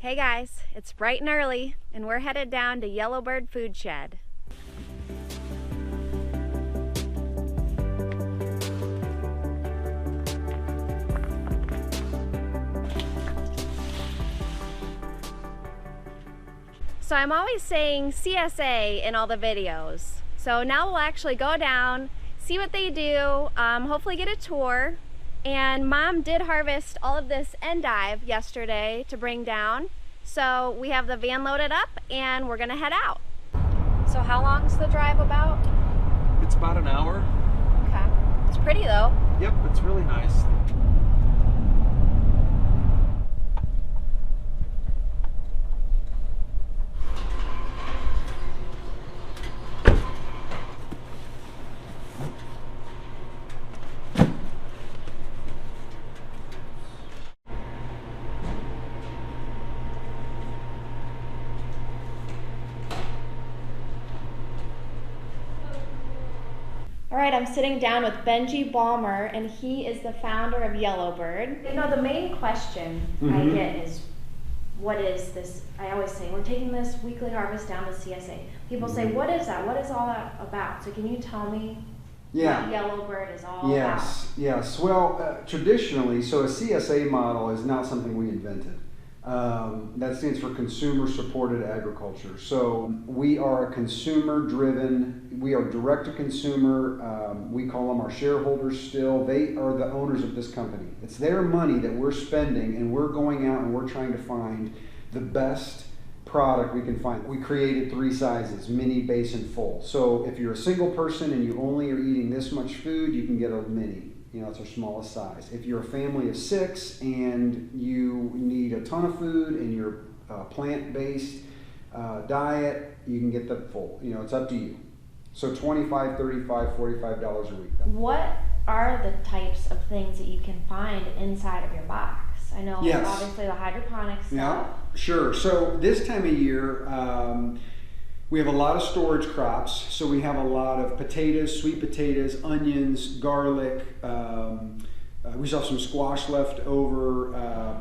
Hey guys, it's bright and early, and we're headed down to Yellowbird Food Shed. So I'm always saying CSA in all the videos. So now we'll actually go down, see what they do, hopefully get a tour. And Mom did harvest all of this endive yesterday to bring down. So we have the van loaded up and we're gonna head out. So how long's the drive about? It's about an hour. Okay. It's pretty though. Yep, it's really nice. All right, I'm sitting down with Benji Balmer, and he is the founder of Yellowbird. You know, the main question I get is, what is this? I always say, we're taking this weekly harvest down to CSA. People say, what is that? What is all that about? So can you tell me what Yellowbird is all about? Yes. Well, traditionally, so a CSA model is not something we invented. That stands for Consumer Supported Agriculture. So we are a consumer-driven, we are direct-to-consumer. We call them our shareholders still. They are the owners of this company. It's their money that we're spending, and we're going out and we're trying to find the best product we can find. We created 3 sizes, mini, base, and full. So if you're a single person and you only are eating this much food, you can get a mini. You know, it's our smallest size. If you're a family of 6 and you need a ton of food and you're plant-based diet, you can get the full. You know, it's up to you. So $25, $35, $45 a week. What are the types of things that you can find inside of your box? I know obviously the hydroponic stuff. Yeah, sure. So this time of year, we have a lot of storage crops. So we have a lot of potatoes, sweet potatoes, onions, garlic. We still have some squash left over,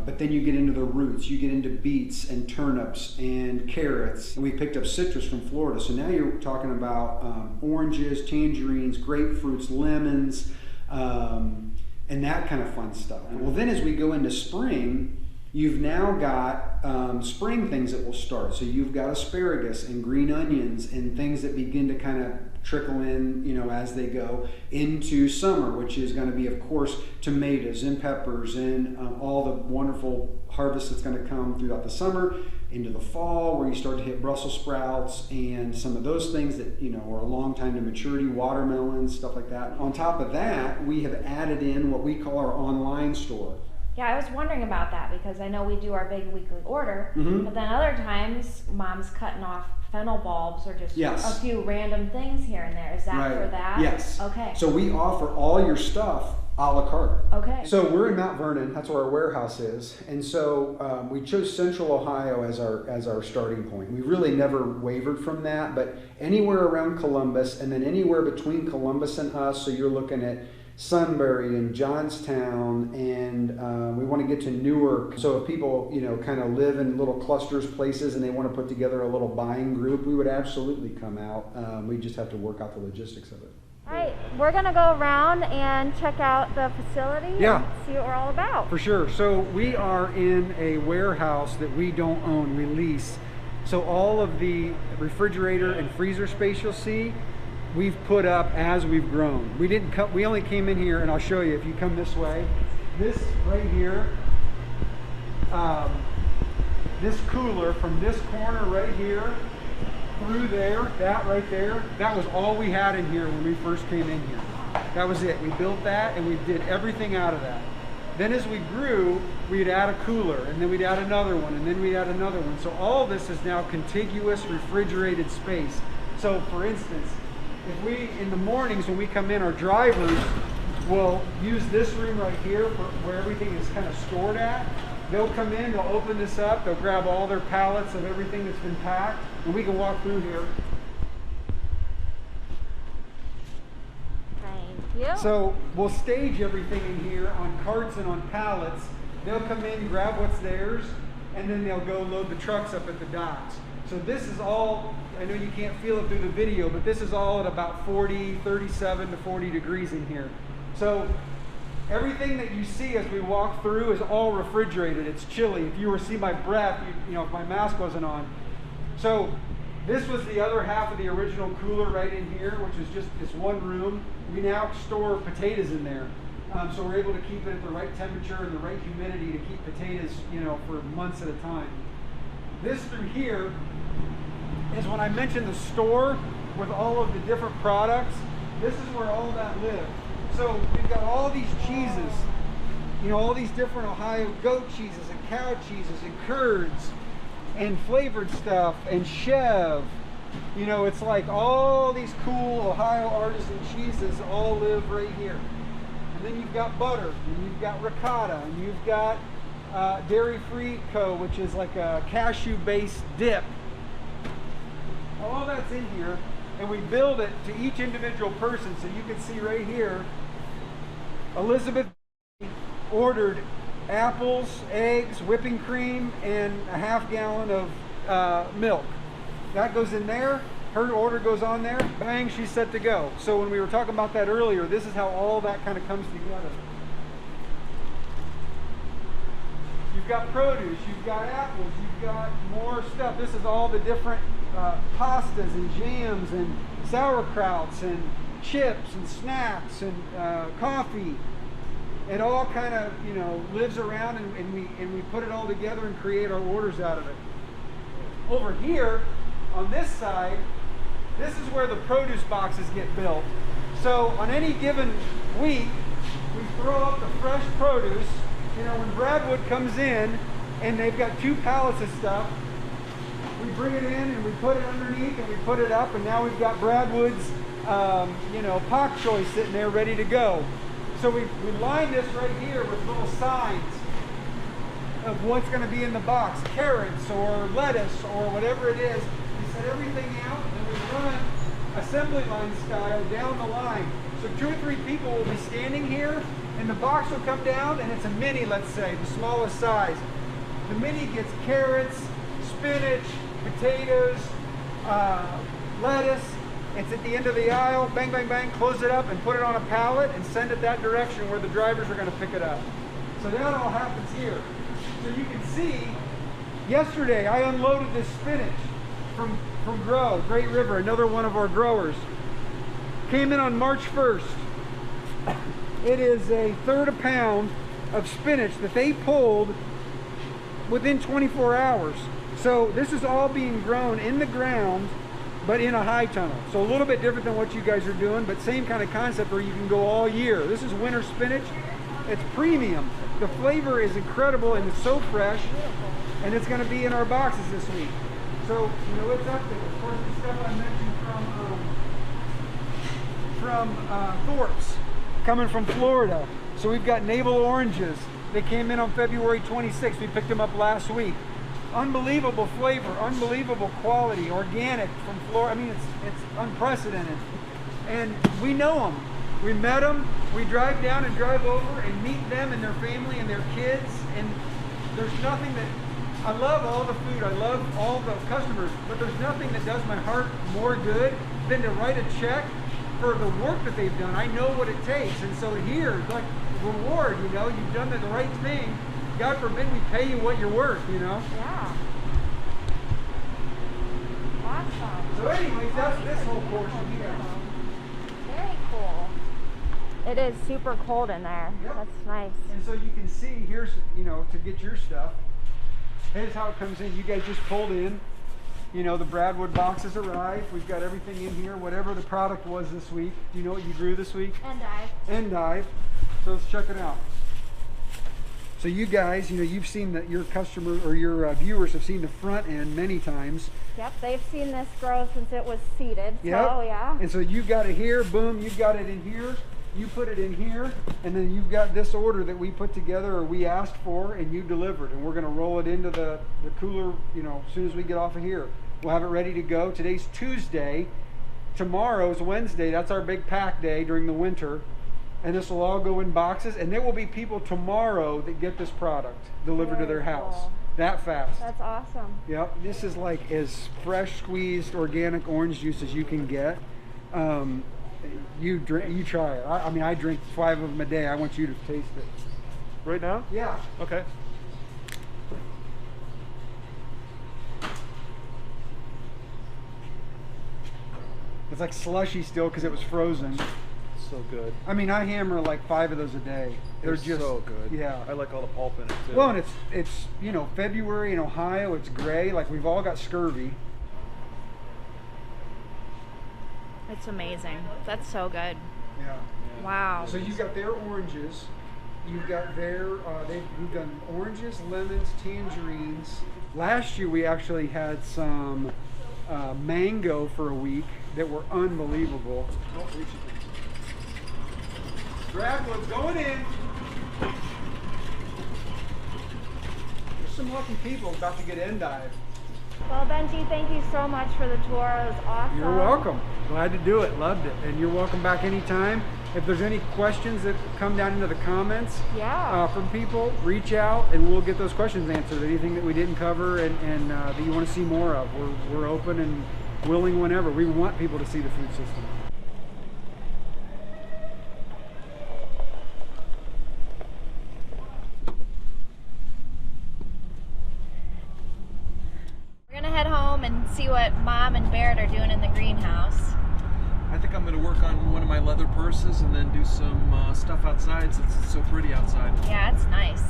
but then you get into the roots. You get into beets and turnips and carrots. And we picked up citrus from Florida. So now you're talking about oranges, tangerines, grapefruits, lemons, and that kind of fun stuff. Well, then as we go into spring, you've now got spring things that will start. So you've got asparagus and green onions and things that begin to kind of trickle in, you know, as they go into summer, which is going to be, of course, tomatoes and peppers and all the wonderful harvest that's going to come throughout the summer into the fall, where you start to hit Brussels sprouts and some of those things that, you know, are a long time to maturity, watermelons, stuff like that. On top of that, we have added in what we call our online store. Yeah, I was wondering about that because I know we do our big weekly order, but then other times Mom's cutting off fennel bulbs or just a few random things here and there. Is that for that? Yes. Okay. So we offer all your stuff a la carte. Okay. So we're in Mount Vernon. That's where our warehouse is, and so we chose Central Ohio as our starting point. We really never wavered from that, but anywhere around Columbus, and then anywhere between Columbus and us. So you're looking at Sunbury and Johnstown, and we want to get to Newark. So if people, you know, kind of live in little clusters places and they want to put together a little buying group, we would absolutely come out. We just have to work out the logistics of it. All right, we're going to go around and check out the facility and see what we're all about. For sure. So we are in a warehouse that we don't own, we lease. So all of the refrigerator and freezer space you'll see, we've put up as we've grown. We only came in here, and I'll show you if you come this way. This right here, this cooler from this corner right here through there, that right there, that was all we had in here when we first came in here. That was it. We built that and we did everything out of that. Then as we grew, we'd add a cooler, and then we'd add another one, and then we'd add another one. So all this is now contiguous refrigerated space. So for instance, if we, in the mornings when we come in, our drivers will use this room right here for where everything is kind of stored at. They'll come in, they'll open this up, they'll grab all their pallets of everything that's been packed, and we can walk through here. Thank you. So we'll stage everything in here on carts and on pallets. They'll come in, grab what's theirs, and then they'll go load the trucks up at the docks. So this is all, I know you can't feel it through the video, but this is all at about 37 to 40 degrees in here. So everything that you see as we walk through is all refrigerated. It's chilly. If you were to see my breath, you know, if my mask wasn't on. So this was the other half of the original cooler right in here, which is just this one room. We now store potatoes in there. So we're able to keep it at the right temperature and the right humidity to keep potatoes, you know, for months at a time. This through here is when I mentioned the store with all of the different products. This is where all that lived. So we've got all these cheeses, you know, all these different Ohio goat cheeses and cow cheeses and curds and flavored stuff and Chev. You know, it's like all these cool Ohio artisan cheeses all live right here. And then you've got butter, and you've got ricotta, and you've got Dairy Free Co., which is like a cashew-based dip. All that's in here, and we build it to each individual person. So you can see right here, Elizabeth ordered apples, eggs, whipping cream, and a half gallon of milk. That goes in there. Her order goes on there. Bang, she's set to go. So when we were talking about that earlier, this is how all that kind of comes together. You've got produce, you've got apples, you've got more stuff. This is all the different pastas and jams and sauerkrauts and chips and snacks and coffee. It all kind of, you know, lives around, and we put it all together and create our orders out of it. Over here on this side, this is where the produce boxes get built. So on any given week, we throw up the fresh produce. You know, when Bradwood comes in and they've got 2 pallets of stuff, we bring it in and we put it underneath and we put it up, and now we've got Bradwood's, you know, pak choy sitting there ready to go. So we line this right here with little signs of what's going to be in the box, carrots or lettuce or whatever it is. We set everything out and we run assembly line style down the line. So 2 or 3 people will be standing here, and the box will come down, and it's a mini, let's say, the smallest size. The mini gets carrots, spinach, potatoes, lettuce. It's at the end of the aisle, bang, bang, bang, close it up and put it on a pallet and send it that direction where the drivers are going to pick it up. So that all happens here. So you can see, yesterday I unloaded this spinach from Great River, another one of our growers. Came in on March 1st. It is a third a pound of spinach that they pulled within 24 hours. So this is all being grown in the ground, but in a high tunnel. So a little bit different than what you guys are doing, but same kind of concept where you can go all year. This is winter spinach. It's premium. The flavor is incredible and it's so fresh, and it's going to be in our boxes this week. So, you know, it's up there. Of course, the stuff I mentioned from Thorpe's, coming from Florida. So we've got navel oranges. They came in on February 26th. We picked them up last week. Unbelievable flavor, unbelievable quality, organic from Florida. I mean, it's unprecedented. And we know them. We met them. We drive down and drive over and meet them and their family and their kids. And there's nothing that, I love all the food. I love all the customers, but there's nothing that does my heart more good than to write a check for the work that they've done. I know what it takes. And so here, like reward, you know, you've done the right thing. God forbid we pay you what you're worth, you know? Yeah. Awesome. So anyways, that's this whole portion here. Very cool. It is super cold in there. Yep. That's nice. And so you can see, here's, you know, to get your stuff, here's how it comes in. You guys just pulled in. You know, the Bradwood boxes arrived. We've got everything in here, whatever the product was this week. Do you know what you grew this week? Endive. Endive. So let's check it out. So you guys, you know, you've seen that your customer or your viewers have seen the front end many times. Yep, they've seen this grow since it was seeded. Yep. So yeah. And so you got it here, boom, you've got it in here, you put it in here, and then you've got this order that we put together or we asked for and you delivered. And we're gonna roll it into the cooler, you know, as soon as we get off of here. We'll have it ready to go. Today's Tuesday, tomorrow's Wednesday. That's our big pack day during the winter. And this will all go in boxes, and there will be people tomorrow that get this product delivered to their house. Cool. that fast. That's awesome. Yep, this is like as fresh squeezed organic orange juice as you can get. You try it. I mean, I drink 5 of them a day. I want you to taste it. Right now? Yeah. Okay. It's like slushy still because it was frozen. So good. I mean, I hammer like 5 of those a day. They're just so good. Yeah. I like all the pulp in it too. Well, and it's you know, February in Ohio. It's gray. Like we've all got scurvy. It's amazing. That's so good. Yeah. Wow. So you got their oranges. You've got their we've done oranges, lemons, tangerines. Last year we actually had some mango for a week that were unbelievable. Oh, reach it. Grab what's going in. There's some lucky people about to get endive. Well, Benji, thank you so much for the tour. It was awesome. You're welcome. Glad to do it. Loved it. And you're welcome back anytime. If there's any questions that come down into the comments from people, reach out and we'll get those questions answered. Anything that we didn't cover and that you want to see more of, we're open and willing whenever. We want people to see the food system. We're gonna head home and see what Mom and Barrett are doing in the greenhouse. I think I'm going to work on one of my leather purses and then do some stuff outside since it's so pretty outside. Yeah, it's nice.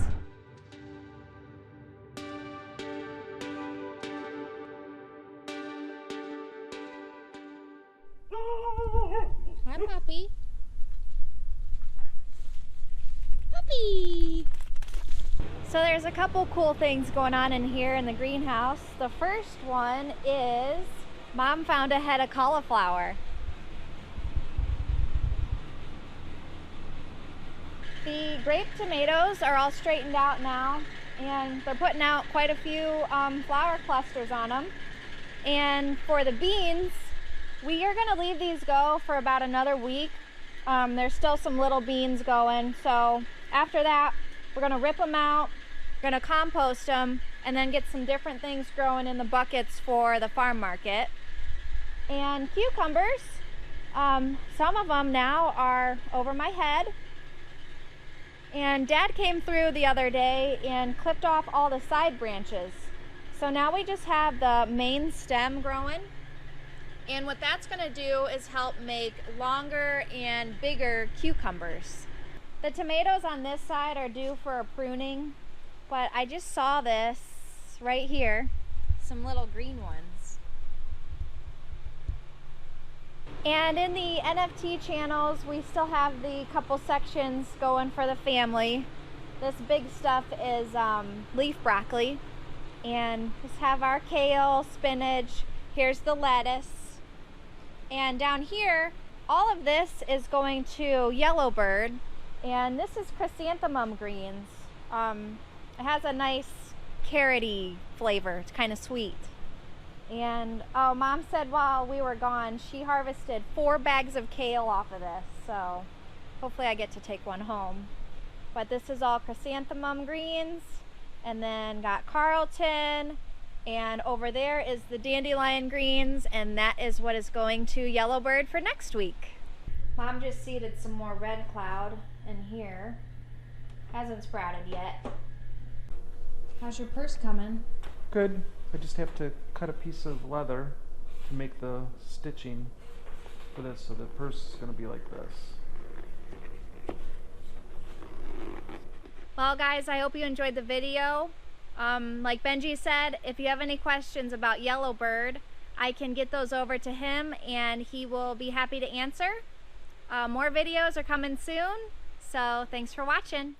Hi, puppy. Puppy! So there's a couple cool things going on in here in the greenhouse. The first one is Mom found a head of cauliflower. The grape tomatoes are all straightened out now, and they're putting out quite a few flower clusters on them. And for the beans, we are gonna leave these go for about another week. There's still some little beans going, so after that, we're gonna rip them out, we're gonna compost them, and then get some different things growing in the buckets for the farm market. And cucumbers, some of them now are over my head. And Dad came through the other day and clipped off all the side branches. So now we just have the main stem growing. And what that's gonna do is help make longer and bigger cucumbers. The tomatoes on this side are due for a pruning, but I just saw this right here, some little green ones. And in the NFT channels, we still have the couple sections going for the family. This big stuff is leaf broccoli. And just have our kale, spinach, here's the lettuce. And down here, all of this is going to Yellowbird. And this is chrysanthemum greens. It has a nice carroty flavor, it's kind of sweet. And oh, Mom said while we were gone, she harvested 4 bags of kale off of this, so hopefully I get to take one home. But this is all chrysanthemum greens, and then got Carlton, and over there is the dandelion greens, and that is what is going to Yellowbird for next week. Mom just seeded some more red cloud in here. Hasn't sprouted yet. How's your purse coming? Good. I just have to cut a piece of leather to make the stitching for this, so the purse is going to be like this. Well guys, I hope you enjoyed the video. Like Benji said, if you have any questions about Yellowbird, I can get those over to him and he will be happy to answer. More videos are coming soon, so thanks for watching.